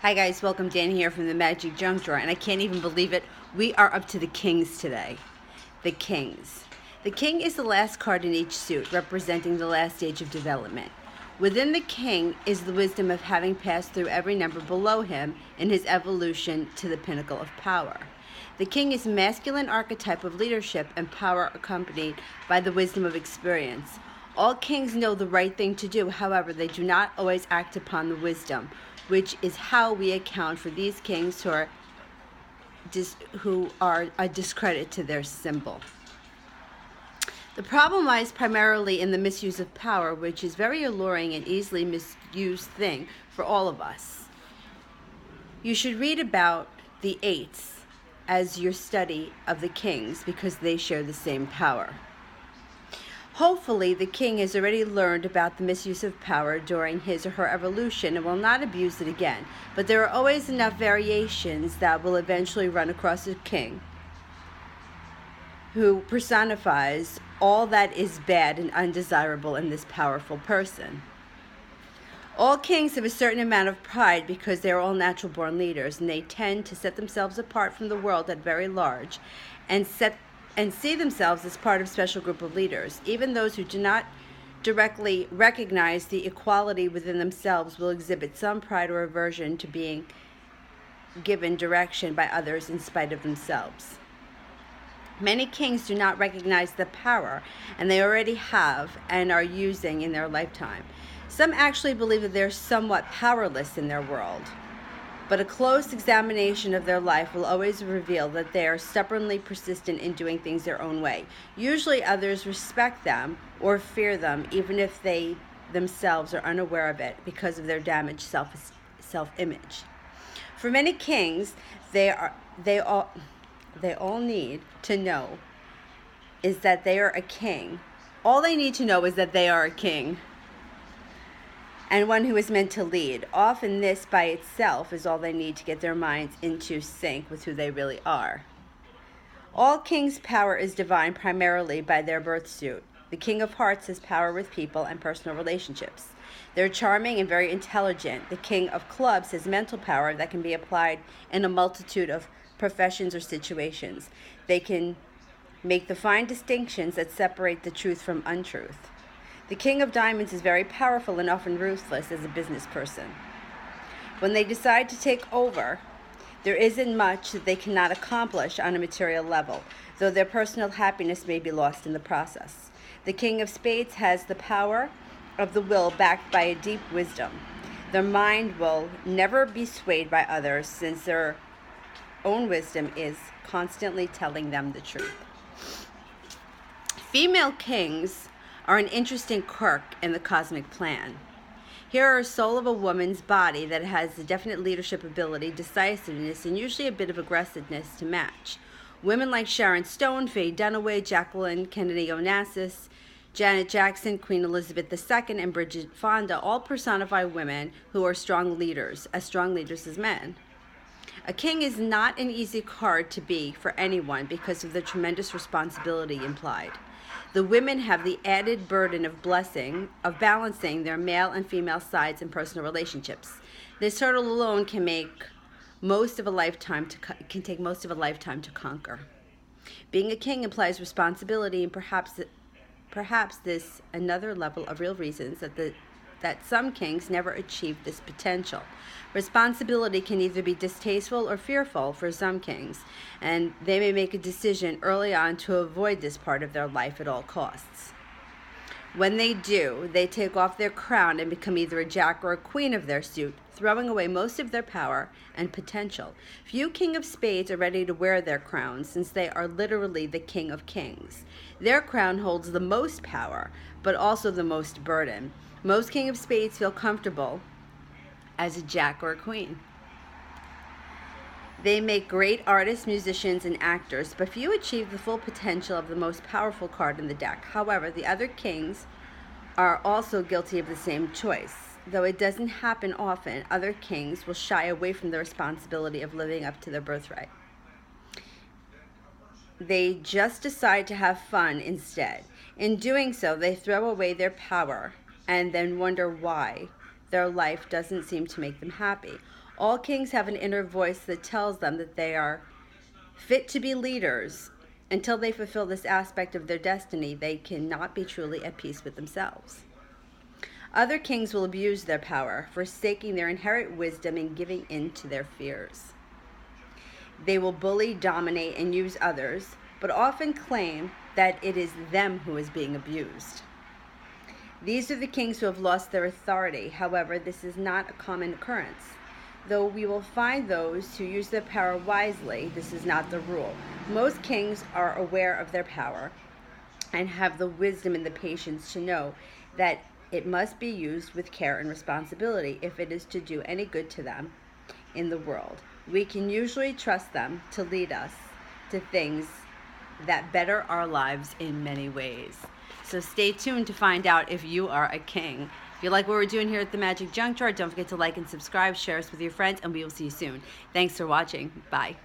Hi guys, welcome. Dan here from the Magic Junk Drawer, and I can't even believe it. We are up to the Kings today. The Kings. The King is the last card in each suit, representing the last stage of development. Within the King is the wisdom of having passed through every number below him in his evolution to the pinnacle of power. The King is a masculine archetype of leadership and power accompanied by the wisdom of experience. All kings know the right thing to do, however, they do not always act upon the wisdom, which is how we account for these kings who are a discredit to their symbol. The problem lies primarily in the misuse of power, which is a very alluring and easily misused thing for all of us. You should read about the eights as your study of the kings because they share the same power. Hopefully, the king has already learned about the misuse of power during his or her evolution and will not abuse it again. But there are always enough variations that will eventually run across a king who personifies all that is bad and undesirable in this powerful person. All kings have a certain amount of pride because they are all natural-born leaders, and they tend to set themselves apart from the world at very large and see themselves as part of a special group of leaders. Even those who do not directly recognize the equality within themselves will exhibit some pride or aversion to being given direction by others in spite of themselves. Many kings do not recognize the power, and they already have and are using in their lifetime. Some actually believe that they're somewhat powerless in their world. But a close examination of their life will always reveal that they are stubbornly persistent in doing things their own way. Usually others respect them or fear them, even if they themselves are unaware of it because of their damaged self-image. For many kings, they all need to know is that they are a king. All they need to know is that they are a king, and one who is meant to lead. Often this by itself is all they need to get their minds into sync with who they really are. All kings' power is divine primarily by their birth suit. The King of Hearts has power with people and personal relationships. They're charming and very intelligent. The King of Clubs has mental power that can be applied in a multitude of professions or situations. They can make the fine distinctions that separate the truth from untruth. The King of Diamonds is very powerful and often ruthless as a business person. When they decide to take over, there isn't much that they cannot accomplish on a material level, though their personal happiness may be lost in the process. The King of Spades has the power of the will backed by a deep wisdom. Their mind will never be swayed by others since their own wisdom is constantly telling them the truth. Female kings are an interesting quirk in the cosmic plan. Here are a soul of a woman's body that has a definite leadership ability, decisiveness, and usually a bit of aggressiveness to match. Women like Sharon Stone, Faye Dunaway, Jacqueline Kennedy Onassis, Janet Jackson, Queen Elizabeth II, and Bridget Fonda all personify women who are strong leaders as men. A king is not an easy card to be for anyone because of the tremendous responsibility implied. The women have the added burden of balancing their male and female sides in personal relationships. This hurdle alone can take most of a lifetime to conquer. Being a king implies responsibility, and perhaps this another level of real reasons that some kings never achieve this potential. Responsibility can either be distasteful or fearful for some kings, and they may make a decision early on to avoid this part of their life at all costs. When they do, they take off their crown and become either a jack or a queen of their suit, throwing away most of their power and potential. Few King of Spades are ready to wear their crown, since they are literally the King of Kings. Their crown holds the most power, but also the most burden. Most King of Spades feel comfortable as a jack or a queen. They make great artists, musicians, and actors, but few achieve the full potential of the most powerful card in the deck. However, the other kings are also guilty of the same choice. Though it doesn't happen often, other kings will shy away from the responsibility of living up to their birthright. They just decide to have fun instead. In doing so, they throw away their power and then wonder why their life doesn't seem to make them happy. All kings have an inner voice that tells them that they are fit to be leaders. Until they fulfill this aspect of their destiny, they cannot be truly at peace with themselves. Other kings will abuse their power, forsaking their inherent wisdom and giving in to their fears. They will bully, dominate, and use others, but often claim that it is them who is being abused. These are the kings who have lost their authority. However, this is not a common occurrence. Though we will find those who use their power wisely, this is not the rule. Most kings are aware of their power and have the wisdom and the patience to know that it must be used with care and responsibility if it is to do any good to them in the world. We can usually trust them to lead us to things that better our lives in many ways. So stay tuned to find out if you are a king. If you like what we're doing here at the Magic Junk Drawer, don't forget to like and subscribe, share us with your friends, and we will see you soon. Thanks for watching. Bye.